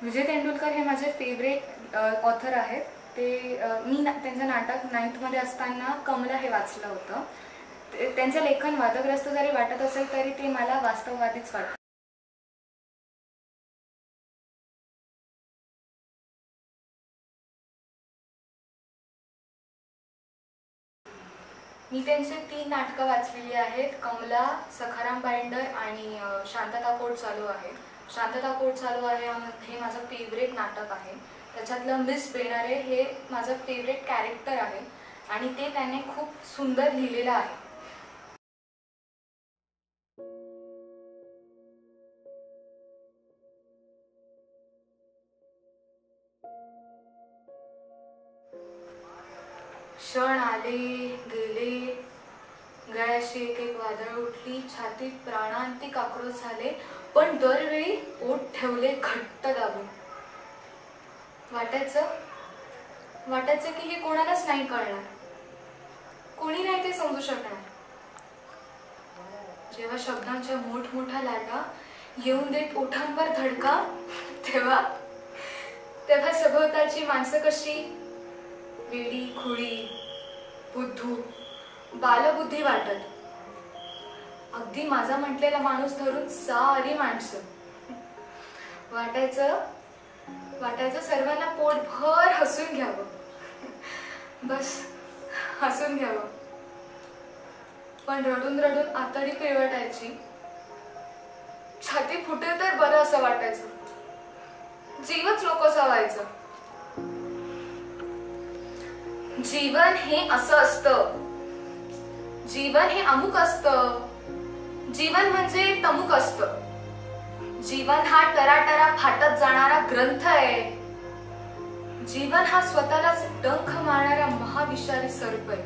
विजय तेंडुलकर हे माझे favourite author आहेत। मी त्यांचं नाटक 9th मध्ये असताना कमला हे वाचलं होतं। त्यांचं लेखन वादग्रस्त जरी वाटत असेल तरी ते मला वास्तववादीच वाटतं। मी त्यांचे 3 नाटकं वाचलेली आहेत, कमला, सखाराम बाइंडर आणि शांतता कोर्ट चालू आहे। शांतता कोर्ट चालू आहे हे माझं फेवरेट नाटक आहे। त्याच्यातलं मिस बेनारे हे माझं फेवरेट कॅरेक्टर आहे आणि ते त्याने खूप सुंदर लिहिलेलं आहे। क्षण आले गेले, गळ्याशी एक एक वादळ उठली, छातीत प्राणांतिक आक्रोश झाले, पण दरवेळी ओठ ठेवले घट्ट दाबून। वाटायचं की हे कोणालाच नाही कळणार, कोणी नाही ते समजू शकणार। जेव्हा शब्दांच्या मोठमोठ्या लाटा येऊन देत ओठांवर धडका, तेव्हा सभोवतालची माणसं कशी वेडी, खुळी, बुद्धू, बालबुद्धी वाटत। अगदी माझा म्हटलेला माणूस धरून सारी माणसं। वाटायचं सर्वांना पोटभर हसून घ्यावं, बस हसून घ्यावं। पण रडून रडून आतडी पिळवटायची, छाती फुटेल तर बरं असं वाटायचं, जीवच नकोसा व्हायचं। जीवन हे असं असतं, जीवन हे अमुक असतं, जीवन म्हणजे तमुक असतं। जीवन हा टराटरा फाटत जाणारा ग्रंथ आहे। जीवन हा स्वतःलाच डंख मारणारा महाविषारी सर्प आहे।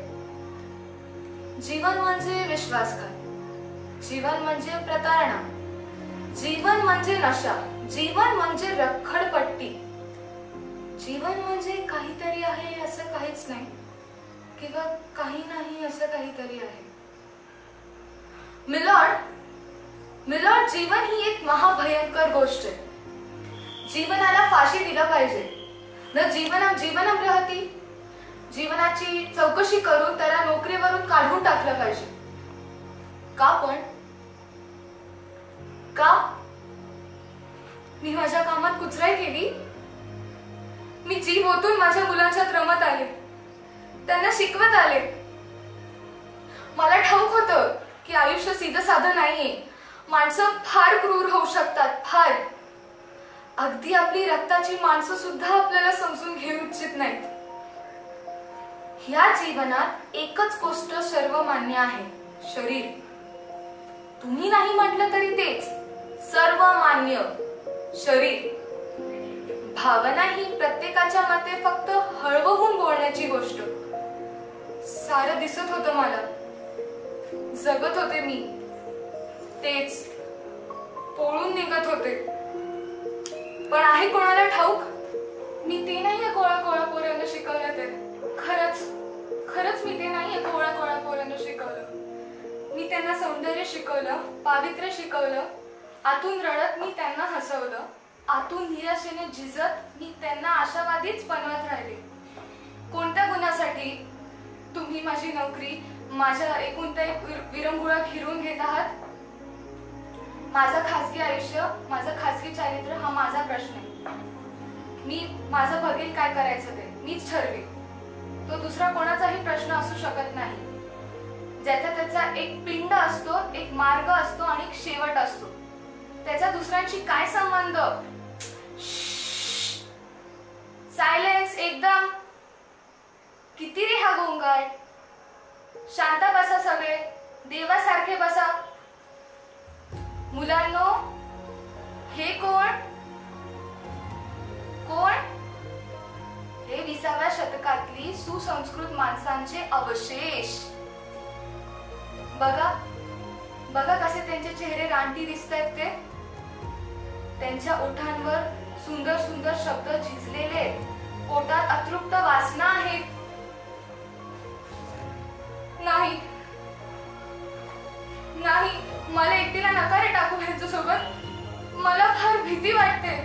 जीवन म्हणजे विश्वासघात, जीवन म्हणजे प्रतारणा, जीवन म्हणजे नशा, जीवन म्हणजे रखडपट्टी। जीवन म्हणजे काहीतरी आहे असं काहीच नाही, किंवा काही नाही असं काहीतरी आहे। मिलॉर्ड, जीवन ही एक महाभयंकर गोष्ट आहे। जीवनाला फाशी दिलं पाहिजे, न जीवनम रहती। जीवनाची चौकशी करून त्याला नोकरीवरून काढून टाकलं पाहिजे। का मी माझ्या कामात कुचराई केली? मी जीव ओतून माझ्या मुलांच्यात रमत आले, त्यांना शिकवत आले। मला ठाऊक होतं की आयुष्य सीधं साधं नाहीये, माणसं फार क्रूर होऊ शकतात, फार। अगदी आपली रक्ताची माणसं सुद्धा आपल्याला समजून घेऊ इच्छित नाहीत। ह्या जीवनात एकच गोष्ट सर्वमान्य आहे, शरीर। तुम्ही नाही म्हटलं तरी तेच सर्वमान्य, शरीर। भावना ही प्रत्येकाच्या मते फक्त हळवहून बोलण्याची गोष्ट। सारं दिसत होतं मला, जगत होते मी, तेच पोळून निघत होते। पण आहे कोणाला ठाऊक, मी ते नाहीये कोळा पोरांना शिकवलं। ते खरंच मी ते नाहीये कोळा पोरांना शिकवलं। मी त्यांना सौंदर्य शिकवलं, पावित्र्य शिकवलं। आतून रडत मी त्यांना हसवलं, आतून निराशेने झिजत मी त्यांना आशावादीच बनवत राहिले। कोणत्या गुणासाठी तुम्ही माझी नोकरी, माझ्या एकूणता एक विरंगुळा हिरवून घेत आहात? माझं खासगी आयुष्य, माझं खासगी चारित्र्य हा माझा प्रश्न आहे। मी माझं बघेल काय करायचं ते मीच ठरवेन, तो दुसरा कोणाचाही प्रश्न असू शकत नाही। ज्याचा त्याचा एक पिंड असतो, एक मार्ग असतो आणि एक शेवट असतो, त्याचा दुसऱ्यांशी काय संबंध? सायलेन्स एकदम। किती रे हा गोंगाट? शांत बसा सगळे, देवासारखे बसा। मुलांनो, हे कोण? हे 20व्या शतकातली सुसंस्कृत माणसांचे अवशेष। बघा कसे त्यांचे चेहरे रानटी दिसतायत ते। त्यांच्या ओठांवर सुंदर सुंदर शब्द झिजलेले, पोटात अतृप्त वासना आहेत। नाही, मला एकटीला नका रे टाकू ह्यांच्यासोबत। मला फार भीती वाटते।